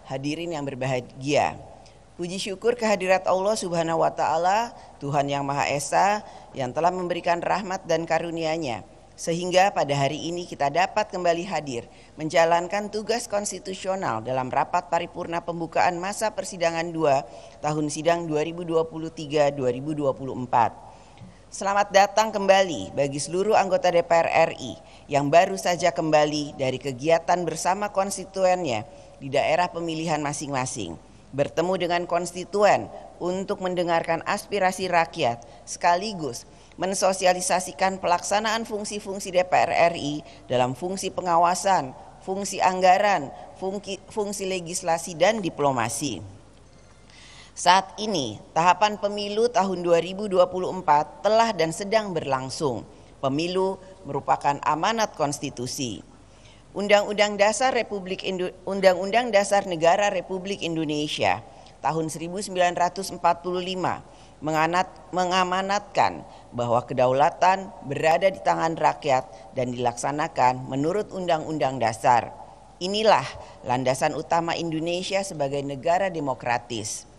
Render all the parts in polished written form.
hadirin yang berbahagia. Puji syukur kehadirat Allah Subhanahu wa Ta'ala, Tuhan yang Maha Esa, yang telah memberikan rahmat dan karunia-Nya, sehingga pada hari ini kita dapat kembali hadir menjalankan tugas konstitusional dalam rapat paripurna pembukaan masa persidangan 2 tahun sidang 2023-2024. Selamat datang kembali bagi seluruh anggota DPR RI yang baru saja kembali dari kegiatan bersama konstituennya di daerah pemilihan masing-masing, bertemu dengan konstituen untuk mendengarkan aspirasi rakyat sekaligus mensosialisasikan pelaksanaan fungsi-fungsi DPR RI dalam fungsi pengawasan, fungsi anggaran, fungsi legislasi dan diplomasi. Saat ini, tahapan pemilu tahun 2024 telah dan sedang berlangsung. Pemilu merupakan amanat konstitusi. Undang-Undang Dasar Negara Republik Indonesia tahun 1945 mengamanatkan bahwa kedaulatan berada di tangan rakyat dan dilaksanakan menurut Undang-Undang Dasar. Inilah landasan utama Indonesia sebagai negara demokratis.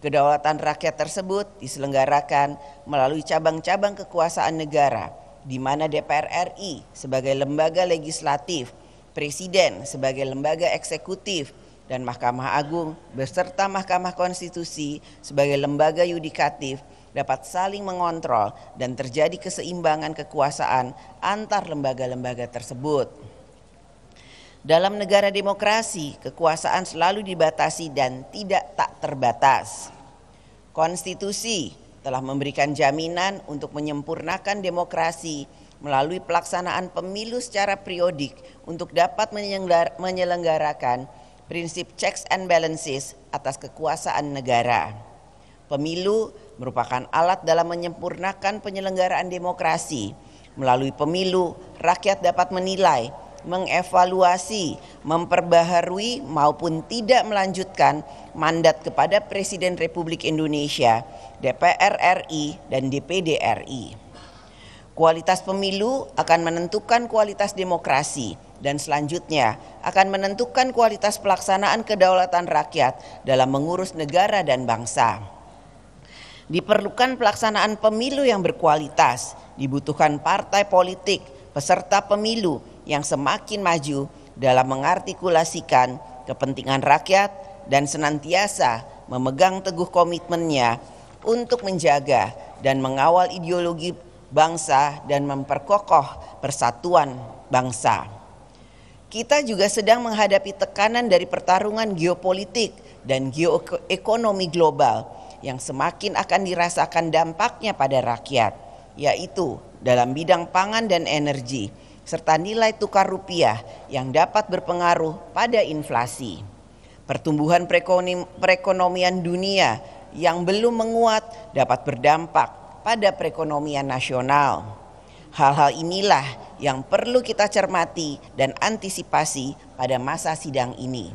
Kedaulatan rakyat tersebut diselenggarakan melalui cabang-cabang kekuasaan negara, di mana DPR RI sebagai lembaga legislatif, Presiden sebagai lembaga eksekutif, dan Mahkamah Agung beserta Mahkamah Konstitusi sebagai lembaga yudikatif dapat saling mengontrol dan terjadi keseimbangan kekuasaan antar lembaga-lembaga tersebut. Dalam negara demokrasi, kekuasaan selalu dibatasi dan tidak tak terbatas. Konstitusi telah memberikan jaminan untuk menyempurnakan demokrasi melalui pelaksanaan pemilu secara periodik untuk dapat menyelenggarakan prinsip checks and balances atas kekuasaan negara. Pemilu merupakan alat dalam menyempurnakan penyelenggaraan demokrasi. Melalui pemilu, rakyat dapat menilai, mengevaluasi, memperbaharui maupun tidak melanjutkan mandat kepada Presiden Republik Indonesia, DPR RI, dan DPD RI. Kualitas pemilu akan menentukan kualitas demokrasi dan selanjutnya akan menentukan kualitas pelaksanaan kedaulatan rakyat dalam mengurus negara dan bangsa. Diperlukan pelaksanaan pemilu yang berkualitas, dibutuhkan partai politik peserta pemilu yang semakin maju dalam mengartikulasikan kepentingan rakyat dan senantiasa memegang teguh komitmennya untuk menjaga dan mengawal ideologi bangsa dan memperkokoh persatuan bangsa. Kita juga sedang menghadapi tekanan dari pertarungan geopolitik dan geoekonomi global yang semakin akan dirasakan dampaknya pada rakyat, yaitu dalam bidang pangan dan energi, serta nilai tukar rupiah yang dapat berpengaruh pada inflasi. Pertumbuhan perekonomian dunia yang belum menguat dapat berdampak pada perekonomian nasional. Hal-hal inilah yang perlu kita cermati dan antisipasi pada masa sidang ini.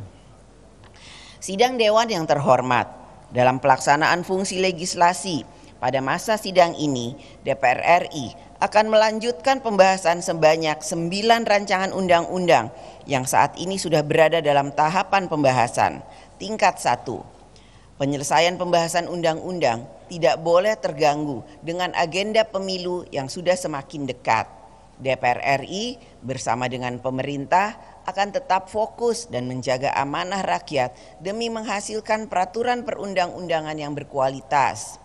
Sidang Dewan yang terhormat, dalam pelaksanaan fungsi legislasi pada masa sidang ini, DPR RI akan melanjutkan pembahasan sebanyak 9 rancangan undang-undang yang saat ini sudah berada dalam tahapan pembahasan tingkat 1. Penyelesaian pembahasan undang-undang tidak boleh terganggu dengan agenda pemilu yang sudah semakin dekat. DPR RI bersama dengan pemerintah akan tetap fokus dan menjaga amanah rakyat demi menghasilkan peraturan perundang-undangan yang berkualitas.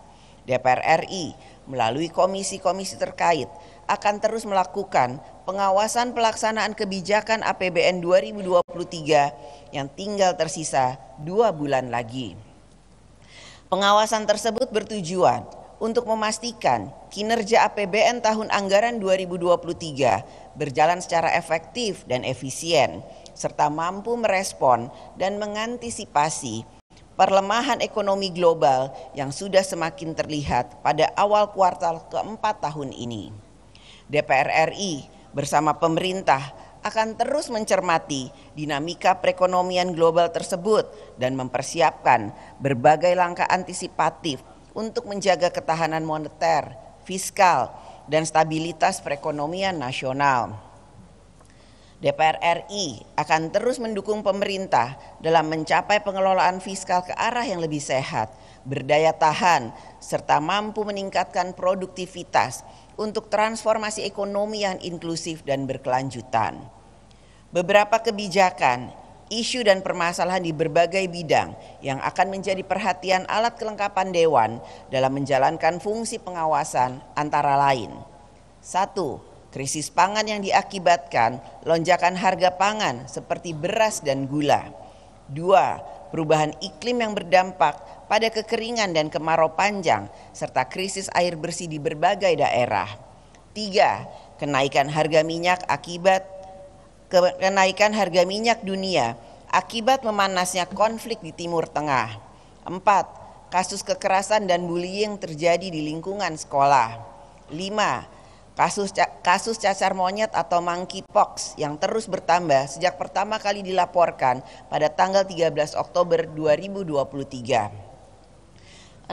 DPR RI melalui komisi-komisi terkait akan terus melakukan pengawasan pelaksanaan kebijakan APBN 2023 yang tinggal tersisa 2 bulan lagi. Pengawasan tersebut bertujuan untuk memastikan kinerja APBN tahun anggaran 2023 berjalan secara efektif dan efisien, serta mampu merespon dan mengantisipasi perlemahan ekonomi global yang sudah semakin terlihat pada awal kuartal keempat tahun ini. DPR RI bersama pemerintah akan terus mencermati dinamika perekonomian global tersebut dan mempersiapkan berbagai langkah antisipatif untuk menjaga ketahanan moneter, fiskal, dan stabilitas perekonomian nasional. DPR RI akan terus mendukung pemerintah dalam mencapai pengelolaan fiskal ke arah yang lebih sehat, berdaya tahan, serta mampu meningkatkan produktivitas untuk transformasi ekonomi yang inklusif dan berkelanjutan. Beberapa kebijakan, isu dan permasalahan di berbagai bidang yang akan menjadi perhatian alat kelengkapan Dewan dalam menjalankan fungsi pengawasan antara lain. 1. Krisis pangan yang diakibatkan lonjakan harga pangan seperti beras dan gula. 2. Perubahan iklim yang berdampak pada kekeringan dan kemarau panjang serta krisis air bersih di berbagai daerah. 3. Kenaikan harga minyak dunia akibat memanasnya konflik di Timur Tengah. 4. Kasus kekerasan dan bullying terjadi di lingkungan sekolah. 5. Kasus cacar monyet atau monkeypox yang terus bertambah sejak pertama kali dilaporkan pada tanggal 13 Oktober 2023. 6.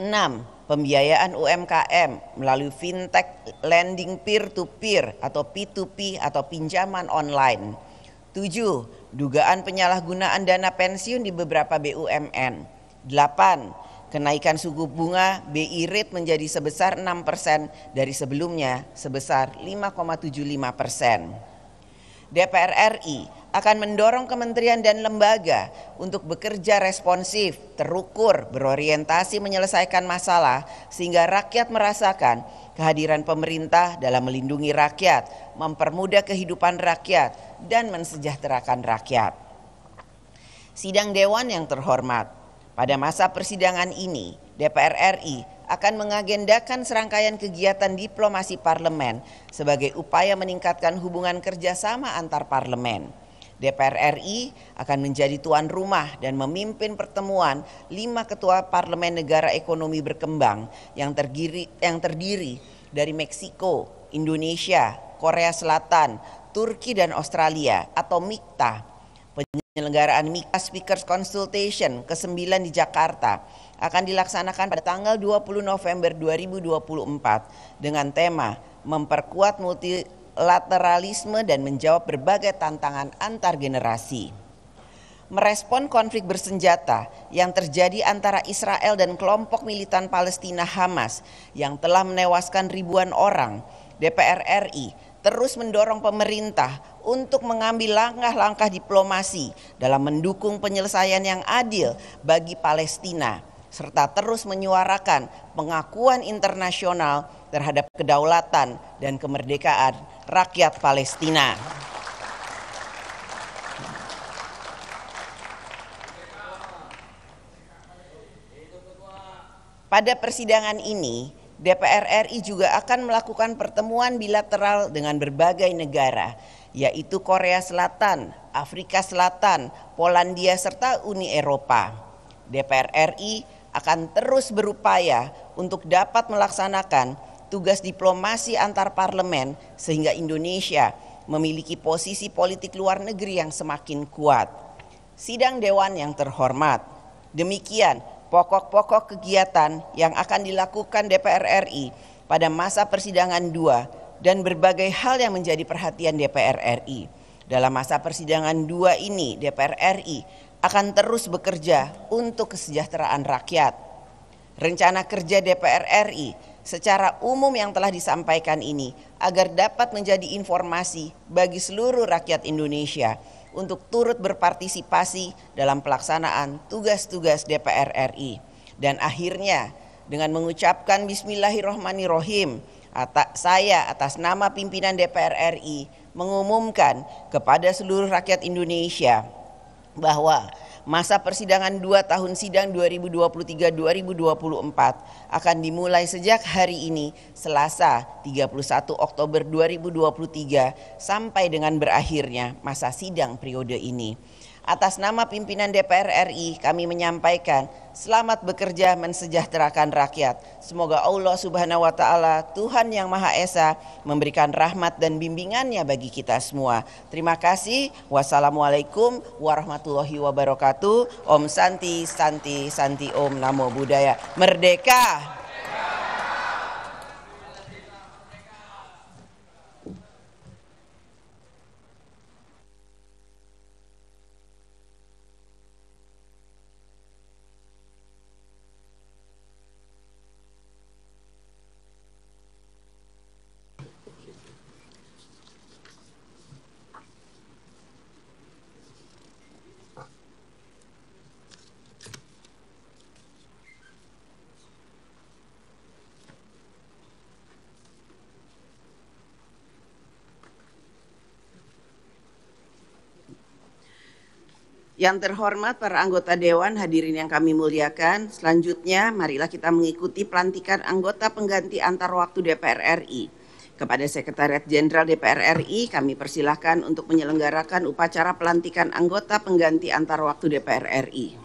Pembiayaan UMKM melalui fintech lending peer-to-peer atau P2P atau pinjaman online. 7. Dugaan penyalahgunaan dana pensiun di beberapa BUMN. 8. Kenaikan suku bunga BI rate menjadi sebesar 6% dari sebelumnya sebesar 5,75%. DPR RI akan mendorong kementerian dan lembaga untuk bekerja responsif, terukur, berorientasi menyelesaikan masalah sehingga rakyat merasakan kehadiran pemerintah dalam melindungi rakyat, mempermudah kehidupan rakyat, dan mensejahterakan rakyat. Sidang Dewan yang terhormat, pada masa persidangan ini, DPR RI akan mengagendakan serangkaian kegiatan diplomasi parlemen sebagai upaya meningkatkan hubungan kerjasama antar parlemen. DPR RI akan menjadi tuan rumah dan memimpin pertemuan 5 ketua parlemen negara ekonomi berkembang yang terdiri dari Meksiko, Indonesia, Korea Selatan, Turki dan Australia atau MIKTA. Penyelenggaraan MIKTA Speakers Consultation ke-9 di Jakarta akan dilaksanakan pada tanggal 20 November 2024 dengan tema memperkuat multilateralisme dan menjawab berbagai tantangan antar generasi. Merespon konflik bersenjata yang terjadi antara Israel dan kelompok militan Palestina Hamas yang telah menewaskan ribuan orang, DPR RI terus mendorong pemerintah untuk mengambil langkah-langkah diplomasi dalam mendukung penyelesaian yang adil bagi Palestina, serta terus menyuarakan pengakuan internasional terhadap kedaulatan dan kemerdekaan rakyat Palestina. Pada persidangan ini, DPR RI juga akan melakukan pertemuan bilateral dengan berbagai negara, yaitu Korea Selatan, Afrika Selatan, Polandia, serta Uni Eropa. DPR RI akan terus berupaya untuk dapat melaksanakan tugas diplomasi antar parlemen sehingga Indonesia memiliki posisi politik luar negeri yang semakin kuat. Sidang Dewan yang terhormat, demikian pokok-pokok kegiatan yang akan dilakukan DPR RI pada masa persidangan 2 dan berbagai hal yang menjadi perhatian DPR RI. Dalam masa persidangan 2 ini, DPR RI akan terus bekerja untuk kesejahteraan rakyat. Rencana kerja DPR RI secara umum yang telah disampaikan ini agar dapat menjadi informasi bagi seluruh rakyat Indonesia untuk turut berpartisipasi dalam pelaksanaan tugas-tugas DPR RI. Dan akhirnya dengan mengucapkan Bismillahirrahmanirrahim, saya atas nama pimpinan DPR RI mengumumkan kepada seluruh rakyat Indonesia bahwa masa persidangan 2 tahun sidang 2023-2024 akan dimulai sejak hari ini Selasa 31 Oktober 2023 sampai dengan berakhirnya masa sidang periode ini. Atas nama pimpinan DPR RI kami menyampaikan selamat bekerja mensejahterakan rakyat. Semoga Allah Subhanahu wa Ta'ala, Tuhan yang Maha Esa, memberikan rahmat dan bimbingannya bagi kita semua. Terima kasih. Wassalamualaikum warahmatullahi wabarakatuh. Om Santi, Santi, Santi Om, Namo Buddhaya. Merdeka! Yang terhormat para anggota Dewan, hadirin yang kami muliakan, selanjutnya marilah kita mengikuti pelantikan anggota pengganti antar waktu DPR RI. Kepada Sekretariat Jenderal DPR RI, kami persilahkan untuk menyelenggarakan upacara pelantikan anggota pengganti antar waktu DPR RI.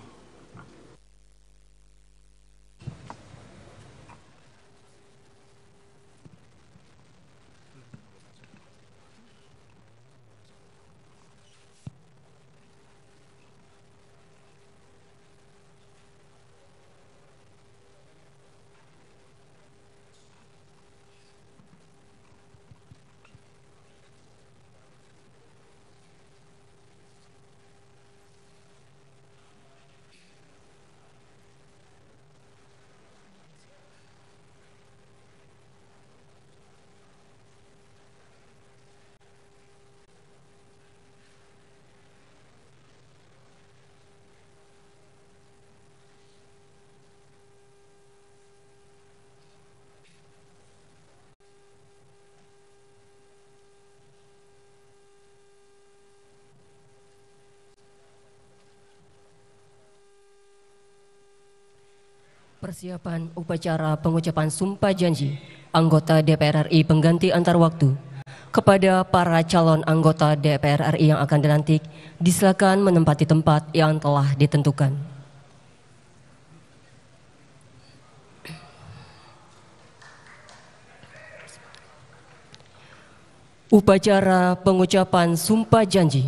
Persiapan upacara pengucapan sumpah janji anggota DPR RI pengganti antar waktu. Kepada para calon anggota DPR RI yang akan dilantik, disilakan menempati tempat yang telah ditentukan. Upacara pengucapan sumpah janji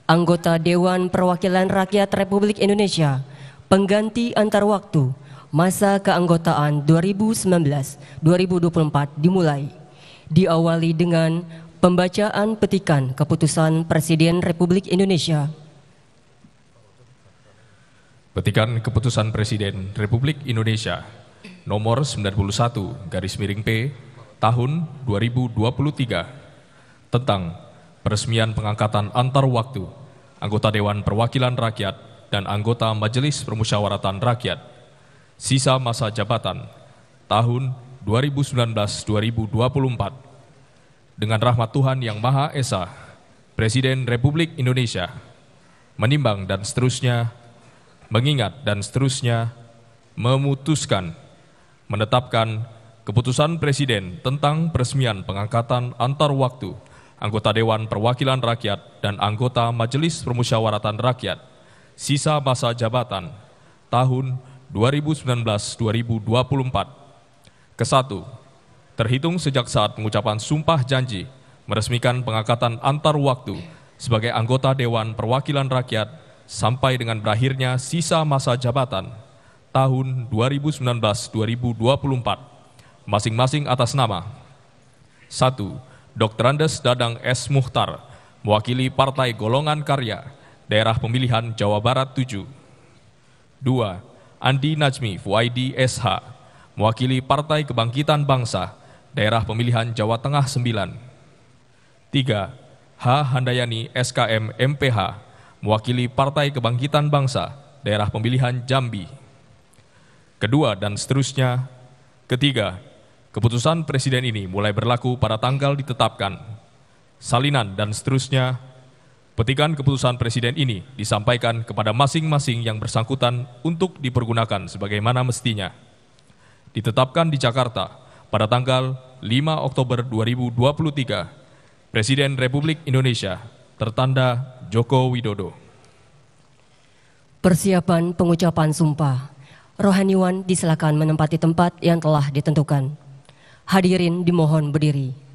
anggota Dewan Perwakilan Rakyat Republik Indonesia pengganti antar waktu masa keanggotaan 2019-2024 dimulai. Diawali dengan pembacaan petikan keputusan Presiden Republik Indonesia. Petikan keputusan Presiden Republik Indonesia nomor 91/P tahun 2023 tentang peresmian pengangkatan antar waktu anggota Dewan Perwakilan Rakyat dan anggota Majelis Permusyawaratan Rakyat sisa masa jabatan tahun 2019-2024. Dengan rahmat Tuhan Yang Maha Esa, Presiden Republik Indonesia menimbang dan seterusnya, mengingat dan seterusnya, memutuskan, menetapkan keputusan Presiden tentang peresmian pengangkatan antar waktu anggota Dewan Perwakilan Rakyat dan anggota Majelis Permusyawaratan Rakyat sisa masa jabatan tahun 2019-2024. Ke-1. Terhitung sejak saat pengucapan sumpah janji meresmikan pengangkatan antar waktu sebagai anggota Dewan Perwakilan Rakyat sampai dengan berakhirnya sisa masa jabatan tahun 2019-2024, masing-masing atas nama 1. Dr. Andes Dadang S. Muhtar, mewakili Partai Golongan Karya, Daerah Pemilihan Jawa Barat 7. 2. Andi Najmi Fuaidi SH, mewakili Partai Kebangkitan Bangsa, Daerah Pemilihan Jawa Tengah 9. 3. H. Handayani SKM MPH, mewakili Partai Kebangkitan Bangsa, Daerah Pemilihan Jambi. Kedua dan seterusnya. Ketiga, keputusan Presiden ini mulai berlaku pada tanggal ditetapkan. Salinan dan seterusnya. Petikan keputusan Presiden ini disampaikan kepada masing-masing yang bersangkutan untuk dipergunakan sebagaimana mestinya. Ditetapkan di Jakarta pada tanggal 5 Oktober 2023, Presiden Republik Indonesia, tertanda Joko Widodo. Persiapan pengucapan sumpah. Rohaniwan disilakan menempati tempat yang telah ditentukan. Hadirin dimohon berdiri.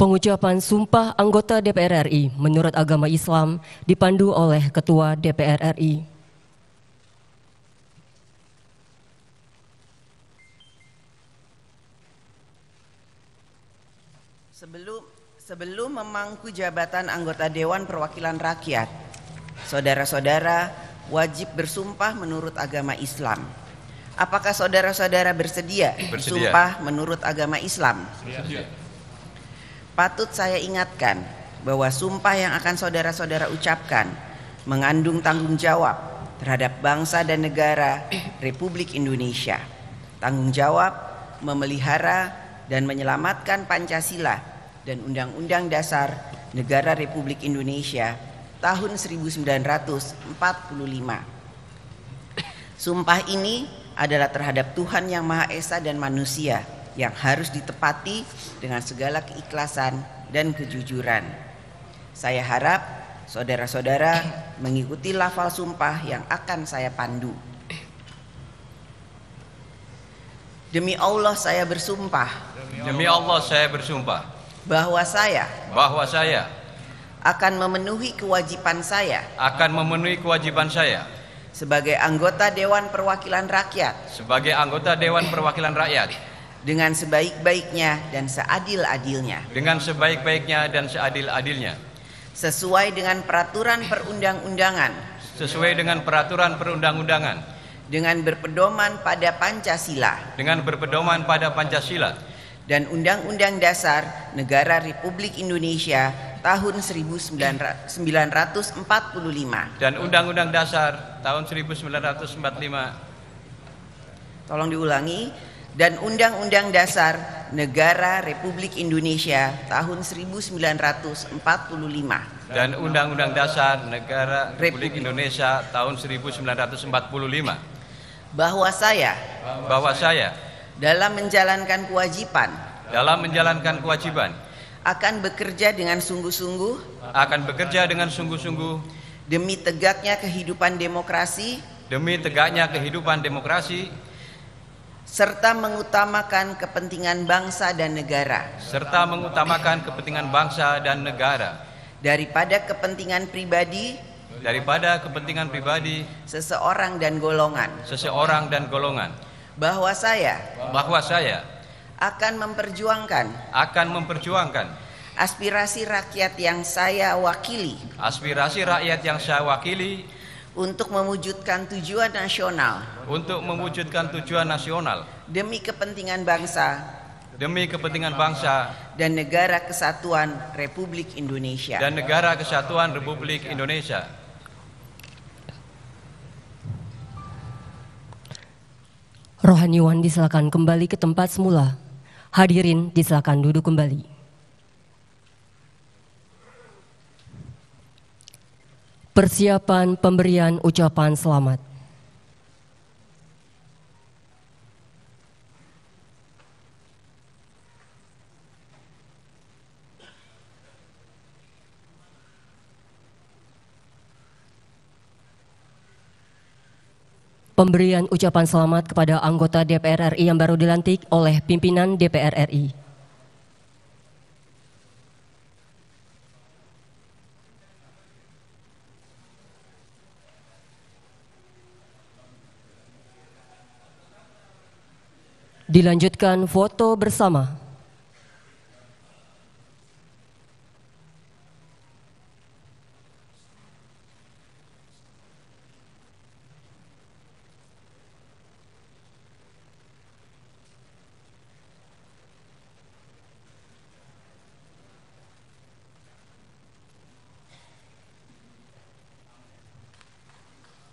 Pengucapan sumpah anggota DPR RI menurut agama Islam dipandu oleh Ketua DPR RI. Sebelum memangku jabatan anggota Dewan Perwakilan Rakyat, saudara-saudara wajib bersumpah menurut agama Islam. Apakah saudara-saudara bersedia bersumpah menurut agama Islam? Bersedia. Patut saya ingatkan bahwa sumpah yang akan saudara-saudara ucapkan mengandung tanggung jawab terhadap bangsa dan negara Republik Indonesia. Tanggung jawab memelihara dan menyelamatkan Pancasila dan Undang-Undang Dasar Negara Republik Indonesia tahun 1945. Sumpah ini adalah terhadap Tuhan Yang Maha Esa dan manusia yang harus ditepati dengan segala keikhlasan dan kejujuran. Saya harap saudara-saudara mengikuti lafal sumpah yang akan saya pandu. Demi Allah saya bersumpah. Demi Allah saya bersumpah. Bahwa saya akan memenuhi kewajiban saya. Sebagai anggota Dewan Perwakilan Rakyat. Dengan sebaik-baiknya dan seadil-adilnya. Sesuai dengan peraturan perundang-undangan. Dengan berpedoman pada Pancasila. Dan Undang-Undang Dasar Negara Republik Indonesia tahun 1945. Tolong diulangi. Dan Undang-Undang Dasar Negara Republik Indonesia tahun 1945. Bahwa saya dalam menjalankan kewajiban akan bekerja dengan sungguh-sungguh demi tegaknya kehidupan demokrasi serta mengutamakan kepentingan bangsa dan negara daripada kepentingan pribadi seseorang dan golongan. Bahwa saya akan memperjuangkan aspirasi rakyat yang saya wakili untuk mewujudkan tujuan nasional demi kepentingan bangsa dan negara kesatuan Republik Indonesia. Rohaniwan disilakan kembali ke tempat semula. Hadirin disilakan duduk kembali. Persiapan pemberian ucapan selamat. Pemberian ucapan selamat kepada anggota DPR RI yang baru dilantik oleh pimpinan DPR RI. Dilanjutkan foto bersama.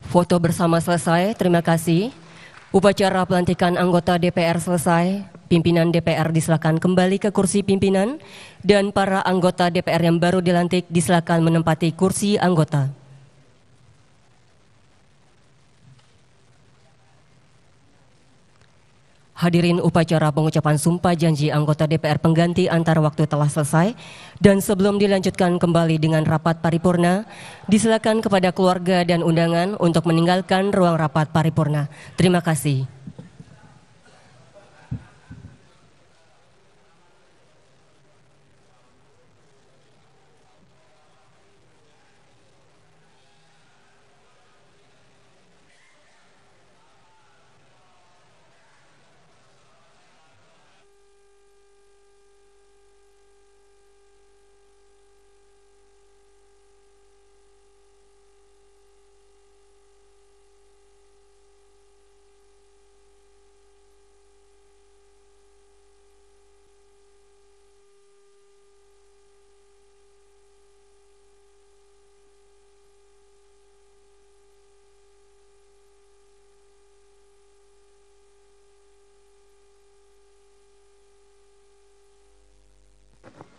Foto bersama selesai, terima kasih. Upacara pelantikan anggota DPR selesai. Pimpinan DPR disilakan kembali ke kursi pimpinan dan para anggota DPR yang baru dilantik disilakan menempati kursi anggota. Hadirin, upacara pengucapan sumpah janji anggota DPR pengganti antar waktu telah selesai dan sebelum dilanjutkan kembali dengan rapat paripurna, disilakan kepada keluarga dan undangan untuk meninggalkan ruang rapat paripurna. Terima kasih.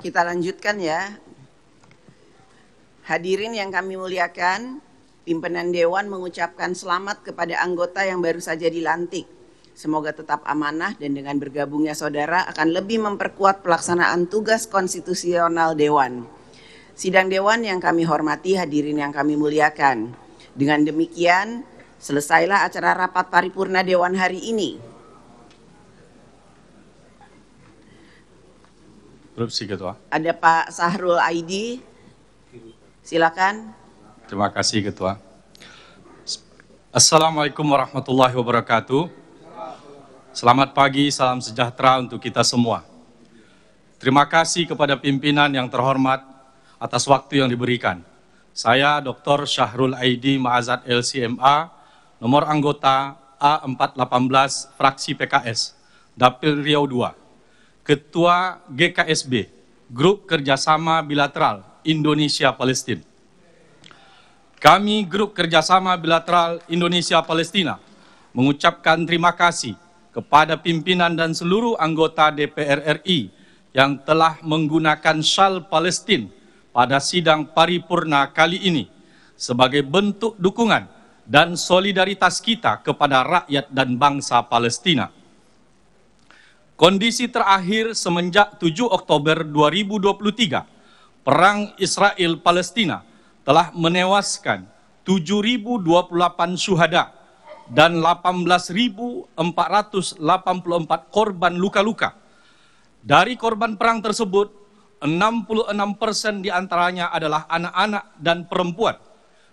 Kita lanjutkan ya. Hadirin yang kami muliakan, pimpinan Dewan mengucapkan selamat kepada anggota yang baru saja dilantik. Semoga tetap amanah dan dengan bergabungnya saudara akan lebih memperkuat pelaksanaan tugas konstitusional Dewan. Sidang Dewan yang kami hormati, hadirin yang kami muliakan. Dengan demikian, selesailah acara rapat paripurna Dewan hari ini. Interupsi Ketua. Ada Pak Sahrul Aidi, silakan. Terima kasih Ketua. Assalamualaikum warahmatullahi wabarakatuh. Selamat pagi, salam sejahtera untuk kita semua. Terima kasih kepada pimpinan yang terhormat atas waktu yang diberikan. Saya Dr. Syahrul Aidi Ma'azat LCMA, nomor anggota A418 fraksi PKS, Dapil Riau II. Ketua GKSB, Grup Kerjasama Bilateral Indonesia-Palestina. Kami Grup Kerjasama Bilateral Indonesia-Palestina mengucapkan terima kasih kepada pimpinan dan seluruh anggota DPR RI yang telah menggunakan syal Palestina pada sidang paripurna kali ini sebagai bentuk dukungan dan solidaritas kita kepada rakyat dan bangsa Palestina. Kondisi terakhir semenjak 7 Oktober 2023, Perang Israel-Palestina telah menewaskan 7.028 syuhada dan 18.484 korban luka-luka. Dari korban perang tersebut, 66% diantaranya adalah anak-anak dan perempuan,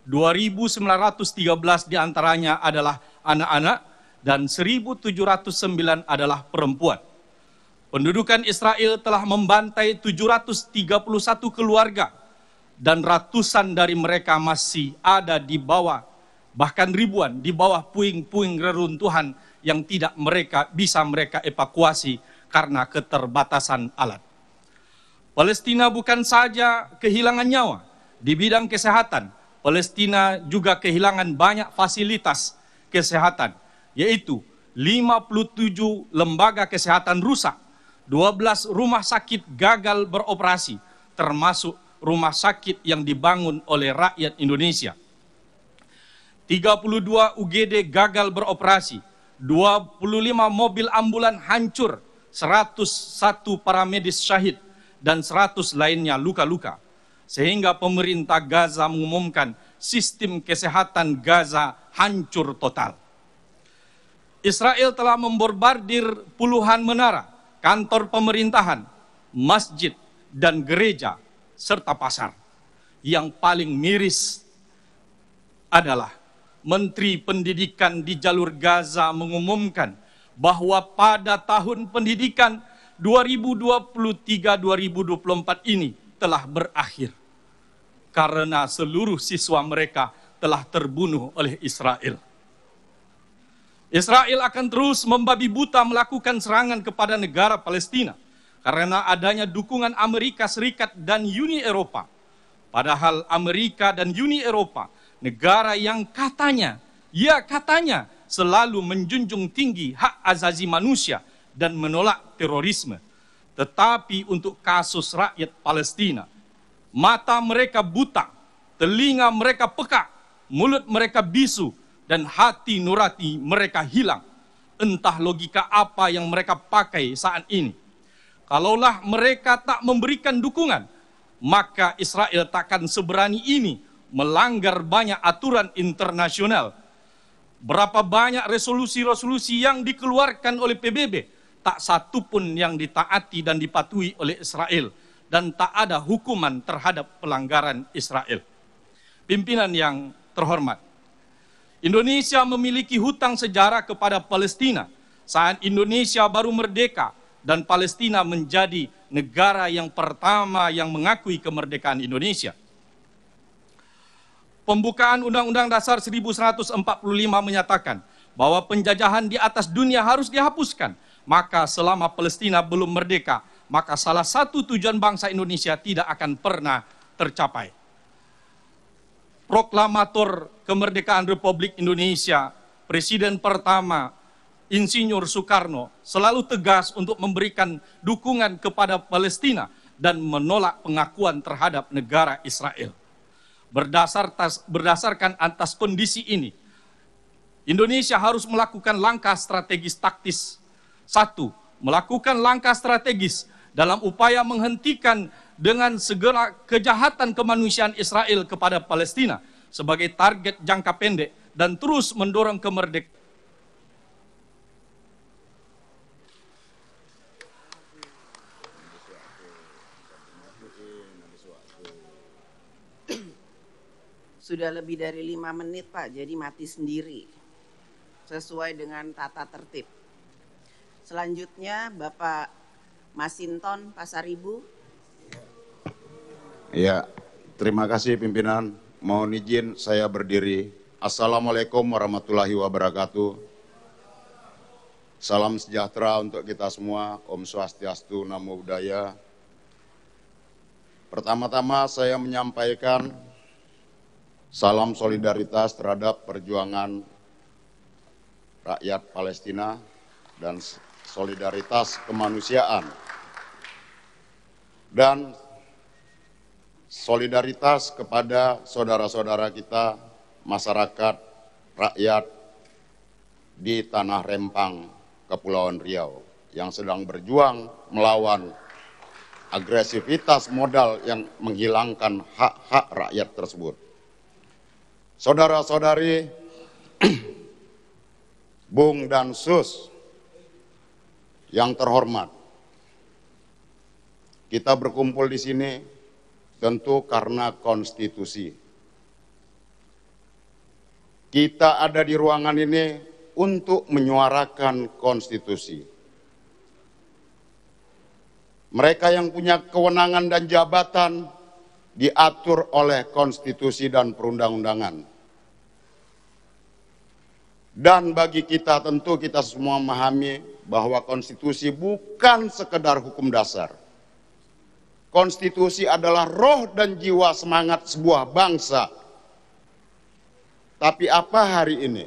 2.913 diantaranya adalah anak-anak, dan 1.709 adalah perempuan. Pendudukan Israel telah membantai 731 keluarga dan ratusan dari mereka masih ada di bawah, bahkan ribuan di bawah puing-puing reruntuhan yang tidak bisa mereka evakuasi karena keterbatasan alat. Palestina bukan saja kehilangan nyawa di bidang kesehatan, Palestina juga kehilangan banyak fasilitas kesehatan, yaitu 57 lembaga kesehatan rusak, 12 rumah sakit gagal beroperasi, termasuk rumah sakit yang dibangun oleh rakyat Indonesia. 32 UGD gagal beroperasi, 25 mobil ambulan hancur, 101 paramedis syahid, dan 100 lainnya luka-luka. Sehingga pemerintah Gaza mengumumkan sistem kesehatan Gaza hancur total. Israel telah membombardir puluhan menara, kantor pemerintahan, masjid, dan gereja, serta pasar. Yang paling miris adalah Menteri Pendidikan di jalur Gaza mengumumkan bahwa pada tahun pendidikan 2023-2024 ini telah berakhir karena seluruh siswa mereka telah terbunuh oleh Israel. Israel akan terus membabi buta melakukan serangan kepada negara Palestina karena adanya dukungan Amerika Serikat dan Uni Eropa. Padahal Amerika dan Uni Eropa, negara yang katanya selalu menjunjung tinggi hak asasi manusia dan menolak terorisme. Tetapi untuk kasus rakyat Palestina, mata mereka buta, telinga mereka peka, mulut mereka bisu, dan hati nurani mereka hilang. Entah logika apa yang mereka pakai saat ini. Kalaulah mereka tak memberikan dukungan, maka Israel takkan seberani ini melanggar banyak aturan internasional. Berapa banyak resolusi-resolusi yang dikeluarkan oleh PBB, tak satu pun yang ditaati dan dipatuhi oleh Israel. Dan tak ada hukuman terhadap pelanggaran Israel. Pimpinan yang terhormat, Indonesia memiliki hutang sejarah kepada Palestina saat Indonesia baru merdeka dan Palestina menjadi negara yang pertama yang mengakui kemerdekaan Indonesia. Pembukaan Undang-Undang Dasar 1145 menyatakan bahwa penjajahan di atas dunia harus dihapuskan. Maka selama Palestina belum merdeka, maka salah satu tujuan bangsa Indonesia tidak akan pernah tercapai. Proklamator kemerdekaan Republik Indonesia, Presiden pertama Insinyur Soekarno selalu tegas untuk memberikan dukungan kepada Palestina dan menolak pengakuan terhadap negara Israel. Berdasarkan atas kondisi ini, Indonesia harus melakukan langkah strategis taktis. 1. Melakukan langkah strategis dalam upaya menghentikan dengan segera kejahatan kemanusiaan Israel kepada Palestina sebagai target jangka pendek dan terus mendorong kemerdekaan. Sudah lebih dari 5 menit Pak, jadi mati sendiri. Sesuai dengan tata tertib. Selanjutnya Bapak Masinton Pasaribu. Ya, terima kasih pimpinan. Mohon izin saya berdiri. Assalamualaikum warahmatullahi wabarakatuh. Salam sejahtera untuk kita semua. Om Swastiastu, Namo Buddhaya. Pertama-tama saya menyampaikan salam solidaritas terhadap perjuangan rakyat Palestina dan solidaritas kemanusiaan dan solidaritas kepada saudara-saudara kita, masyarakat, rakyat di Tanah Rempang, Kepulauan Riau yang sedang berjuang melawan agresivitas modal yang menghilangkan hak-hak rakyat tersebut. Saudara-saudari, Bung dan Sus yang terhormat, kita berkumpul di sini tentu karena konstitusi. Kita ada di ruangan ini untuk menyuarakan konstitusi. Mereka yang punya kewenangan dan jabatan diatur oleh konstitusi dan perundang-undangan. Dan bagi kita tentu kita semua memahami bahwa konstitusi bukan sekedar hukum dasar. Konstitusi adalah roh dan jiwa semangat sebuah bangsa. Tapi apa hari ini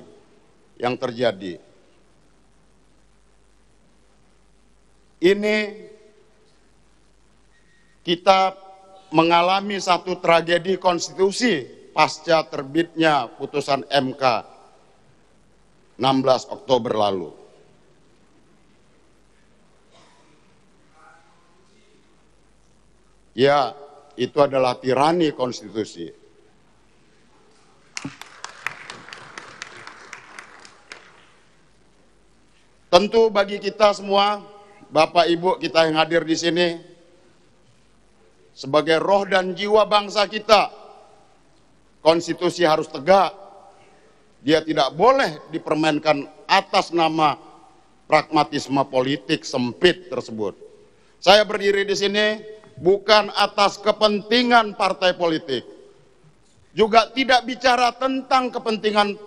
yang terjadi? Ini kita mengalami satu tragedi konstitusi pasca terbitnya putusan MK 16 Oktober lalu. Ya, itu adalah tirani konstitusi. Tentu bagi kita semua, Bapak Ibu kita yang hadir di sini, sebagai roh dan jiwa bangsa kita, konstitusi harus tegak. Dia tidak boleh dipermainkan atas nama pragmatisme politik sempit tersebut. Saya berdiri di sini bukan atas kepentingan partai politik. Juga tidak bicara tentang kepentingan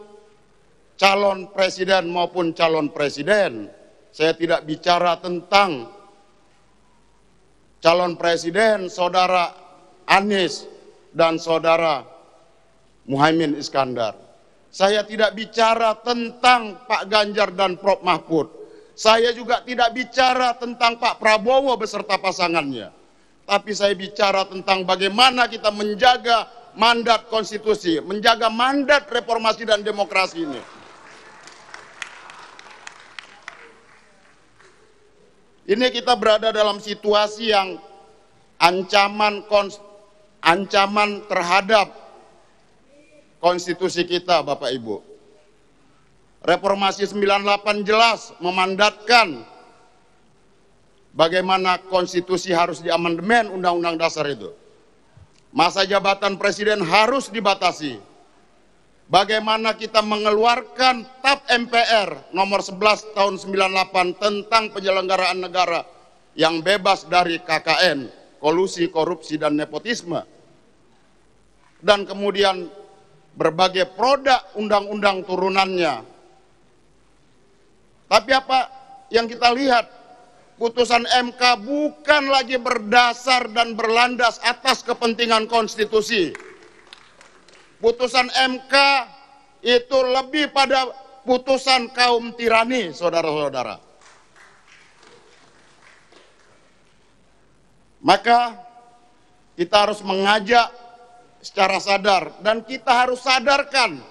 calon presiden maupun calon presiden. Saya tidak bicara tentang calon presiden saudara Anies dan saudara Muhaimin Iskandar. Saya tidak bicara tentang Pak Ganjar dan Prof. Mahfud. Saya juga tidak bicara tentang Pak Prabowo beserta pasangannya. Tapi saya bicara tentang bagaimana kita menjaga mandat konstitusi, menjaga mandat reformasi dan demokrasi ini. Ini kita berada dalam situasi yang ancaman terhadap konstitusi kita, Bapak Ibu. Reformasi 98 jelas memandatkan bagaimana konstitusi harus diamandemen Undang-Undang Dasar itu. Masa jabatan presiden harus dibatasi. Bagaimana kita mengeluarkan TAP MPR nomor 11 tahun 98 tentang penyelenggaraan negara yang bebas dari KKN, kolusi, korupsi, dan nepotisme. Dan kemudian berbagai produk undang-undang turunannya. Tapi apa yang kita lihat? Putusan MK bukan lagi berdasar dan berlandas atas kepentingan konstitusi. Putusan MK itu lebih pada putusan kaum tirani, saudara-saudara. Maka kita harus mengajak secara sadar dan kita harus sadarkan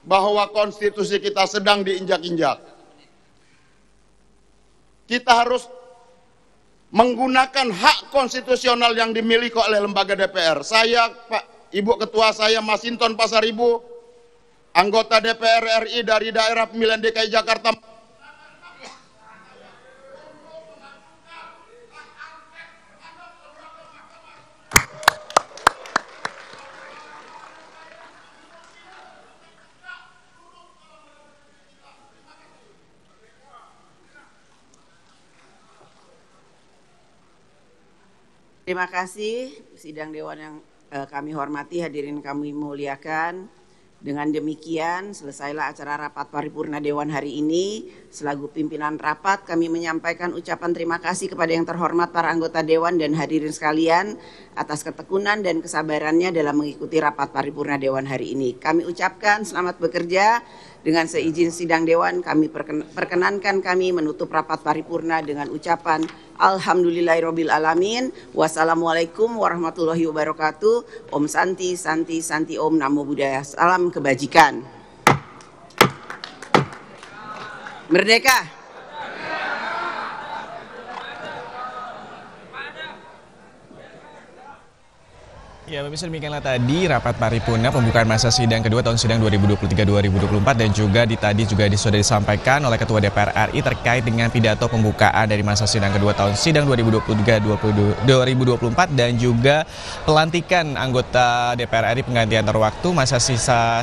bahwa konstitusi kita sedang diinjak-injak. Kita harus menggunakan hak konstitusional yang dimiliki oleh lembaga DPR. Saya, Pak Ibu Ketua saya, Masinton Pasaribu, anggota DPR RI dari daerah pemilihan DKI Jakarta. Terima kasih sidang dewan yang kami hormati, hadirin kami muliakan. Dengan demikian selesailah acara rapat paripurna dewan hari ini. Selaku pimpinan rapat kami menyampaikan ucapan terima kasih kepada yang terhormat para anggota dewan dan hadirin sekalian atas ketekunan dan kesabarannya dalam mengikuti rapat paripurna dewan hari ini. Kami ucapkan selamat bekerja. Dengan seizin sidang dewan kami perkenankan kami menutup rapat paripurna dengan ucapan Alhamdulillahirabbil alamin. Wassalamualaikum warahmatullahi wabarakatuh. Om Santi Santi Santi Om Namo Buddhaya. Salam kebajikan. Merdeka. Ya, pemirsa, demikianlah tadi rapat paripurna pembukaan masa sidang kedua tahun sidang 2023-2024 dan juga tadi juga sudah disampaikan oleh Ketua DPR RI terkait dengan pidato pembukaan dari masa sidang kedua tahun sidang 2023-2024 dan juga pelantikan anggota DPR RI pengganti antar waktu masa sisa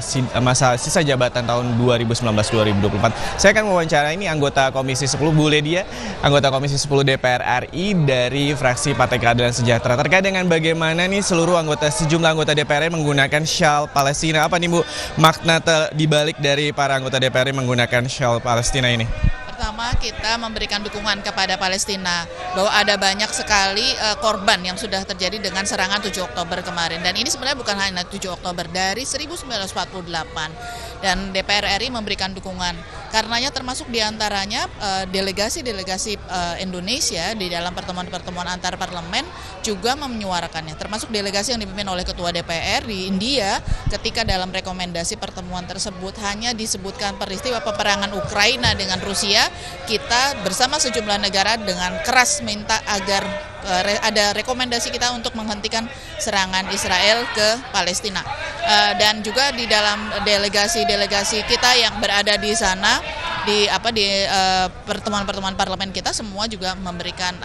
jabatan tahun 2019-2024. Saya akan mewawancara ini anggota Komisi 10 Bu Ledia, anggota Komisi 10 DPR RI dari fraksi Partai Keadilan Sejahtera, terkait dengan bagaimana nih sejumlah anggota DPR menggunakan syal Palestina. Apa nih Bu makna dibalik dari para anggota DPR menggunakan syal Palestina ini? Pertama, kita memberikan dukungan kepada Palestina bahwa ada banyak sekali korban yang sudah terjadi dengan serangan 7 Oktober kemarin, dan ini sebenarnya bukan hanya 7 Oktober, dari 1948 dan DPR RI memberikan dukungan. Karenanya termasuk diantaranya delegasi-delegasi Indonesia di dalam pertemuan-pertemuan antar parlemen juga menyuarakannya, termasuk delegasi yang dipimpin oleh Ketua DPR di India ketika dalam rekomendasi pertemuan tersebut hanya disebutkan peristiwa peperangan Ukraina dengan Rusia. Kita bersama sejumlah negara dengan keras minta agar ada rekomendasi kita untuk menghentikan serangan Israel ke Palestina. Dan juga di dalam delegasi-delegasi kita yang berada di sana di pertemuan-pertemuan parlemen kita semua juga memberikan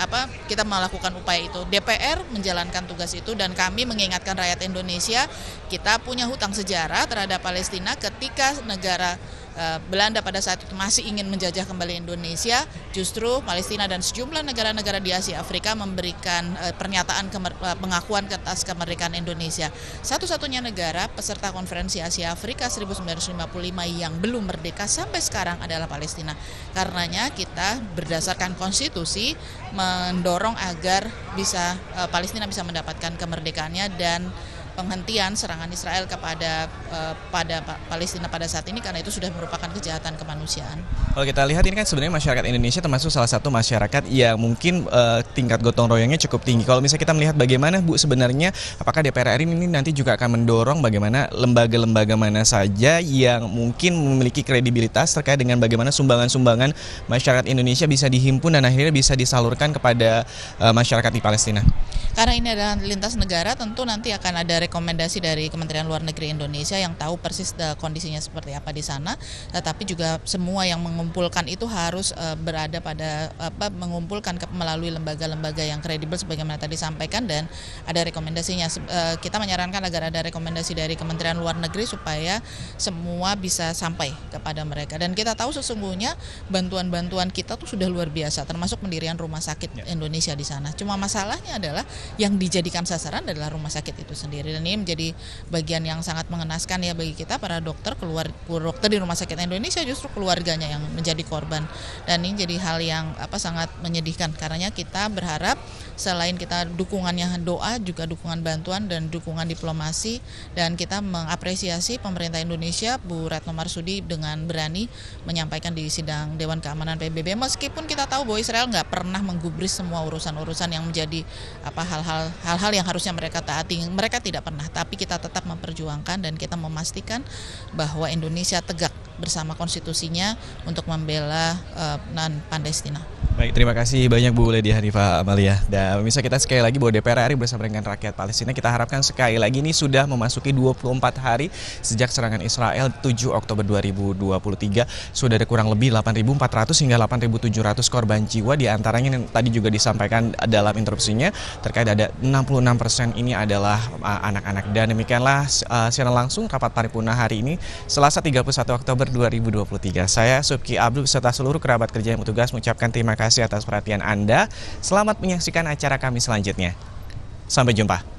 kita melakukan upaya itu. DPR menjalankan tugas itu dan kami mengingatkan rakyat Indonesia kita punya hutang sejarah terhadap Palestina ketika negara Belanda pada saat itu masih ingin menjajah kembali Indonesia. Justru Palestina dan sejumlah negara-negara di Asia Afrika memberikan pernyataan pengakuan atas kemerdekaan Indonesia. Satu-satunya negara peserta konferensi Asia Afrika 1955 yang belum merdeka sampai sekarang adalah Palestina. Karenanya kita berdasarkan konstitusi mendorong agar Palestina bisa mendapatkan kemerdekaannya dan penghentian serangan Israel kepada Palestina pada saat ini, karena itu sudah merupakan kejahatan kemanusiaan. Kalau kita lihat ini kan sebenarnya masyarakat Indonesia termasuk salah satu masyarakat yang mungkin tingkat gotong royongnya cukup tinggi. Kalau misalnya kita melihat bagaimana Bu sebenarnya apakah DPR RI ini nanti juga akan mendorong bagaimana lembaga-lembaga mana saja yang mungkin memiliki kredibilitas terkait dengan bagaimana sumbangan-sumbangan masyarakat Indonesia bisa dihimpun dan akhirnya bisa disalurkan kepada masyarakat di Palestina? Karena ini adalah lintas negara, tentu nanti akan ada rekomendasi dari Kementerian Luar Negeri Indonesia yang tahu persis kondisinya seperti apa di sana. Tetapi juga semua yang mengumpulkan itu harus berada pada mengumpulkan melalui lembaga-lembaga yang kredibel sebagaimana tadi disampaikan, dan ada rekomendasinya. Kita menyarankan agar ada rekomendasi dari Kementerian Luar Negeri supaya semua bisa sampai kepada mereka. Dan kita tahu sesungguhnya bantuan-bantuan kita tuh sudah luar biasa, termasuk pendirian rumah sakit Indonesia di sana. Cuma masalahnya adalah yang dijadikan sasaran adalah rumah sakit itu sendiri. Israel ini menjadi bagian yang sangat mengenaskan ya bagi kita para dokter, dokter di Rumah Sakit Indonesia, justru keluarganya yang menjadi korban. Dan ini jadi hal yang sangat menyedihkan, karena kita berharap selain kita dukungannya doa, juga dukungan bantuan dan dukungan diplomasi, dan kita mengapresiasi pemerintah Indonesia, Bu Retno Marsudi dengan berani menyampaikan di sidang Dewan Keamanan PBB, meskipun kita tahu bahwa Israel nggak pernah menggubris semua urusan-urusan yang menjadi hal-hal yang harusnya mereka taati, mereka tidak pernah, tapi kita tetap memperjuangkan dan kita memastikan bahwa Indonesia tegak bersama konstitusinya untuk membela Palestina. Baik, terima kasih banyak Bu Lady Hanifah Amalia. Dan bisa kita sekali lagi bahwa DPR RI bersama dengan rakyat Palestina, kita harapkan sekali lagi ini sudah memasuki 24 hari sejak serangan Israel 7 Oktober 2023. Sudah ada kurang lebih 8.400 hingga 8.700 korban jiwa, di antaranya yang tadi juga disampaikan dalam interupsinya terkait ada 66% ini adalah anak-anak. Dan demikianlah siaran langsung rapat paripurna hari ini Selasa 31 Oktober 2023. Saya Subki Abdul beserta seluruh kerabat kerja yang bertugas mengucapkan terima kasih atas perhatian Anda. Selamat menyaksikan acara kami selanjutnya. Sampai jumpa.